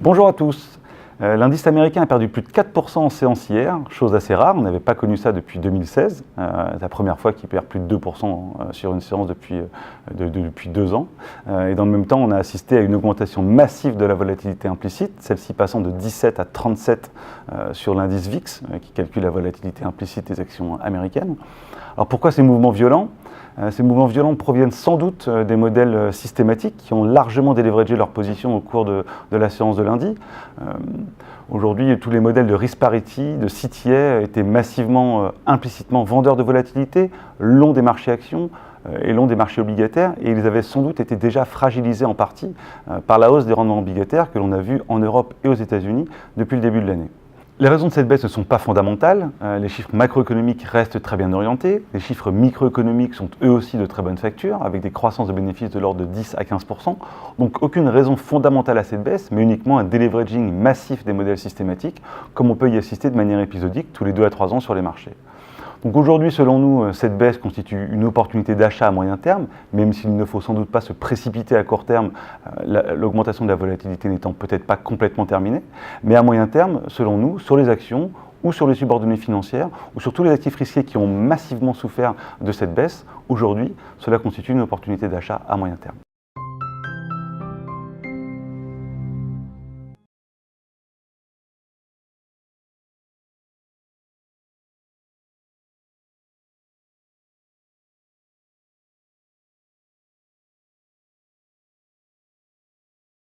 Bonjour à tous. L'indice américain a perdu plus de 4% en séance hier, chose assez rare, on n'avait pas connu ça depuis 2016. C'est la première fois qu'il perd plus de 2% sur une séance depuis 2 ans. Et dans le même temps, on a assisté à une augmentation massive de la volatilité implicite, celle-ci passant de 17 à 37 sur l'indice VIX, qui calcule la volatilité implicite des actions américaines. Alors pourquoi ces mouvements violents ? Ces mouvements violents proviennent sans doute des modèles systématiques qui ont largement déleveragé leur position au cours de la séance de lundi. Aujourd'hui, tous les modèles de risk parity, de CTA étaient massivement, implicitement vendeurs de volatilité, long des marchés actions et long des marchés obligataires, et ils avaient sans doute été déjà fragilisés en partie par la hausse des rendements obligataires que l'on a vu en Europe et aux États-Unis depuis le début de l'année. Les raisons de cette baisse ne sont pas fondamentales. Les chiffres macroéconomiques restent très bien orientés. Les chiffres microéconomiques sont eux aussi de très bonne facture, avec des croissances de bénéfices de l'ordre de 10 à 15%. Donc aucune raison fondamentale à cette baisse, mais uniquement un deleveraging massif des modèles systématiques, comme on peut y assister de manière épisodique tous les 2 à 3 ans sur les marchés. Donc aujourd'hui, selon nous, cette baisse constitue une opportunité d'achat à moyen terme, même s'il ne faut sans doute pas se précipiter à court terme, l'augmentation de la volatilité n'étant peut-être pas complètement terminée. Mais à moyen terme, selon nous, sur les actions ou sur les subordonnées financières, ou sur tous les actifs risqués qui ont massivement souffert de cette baisse, aujourd'hui, cela constitue une opportunité d'achat à moyen terme.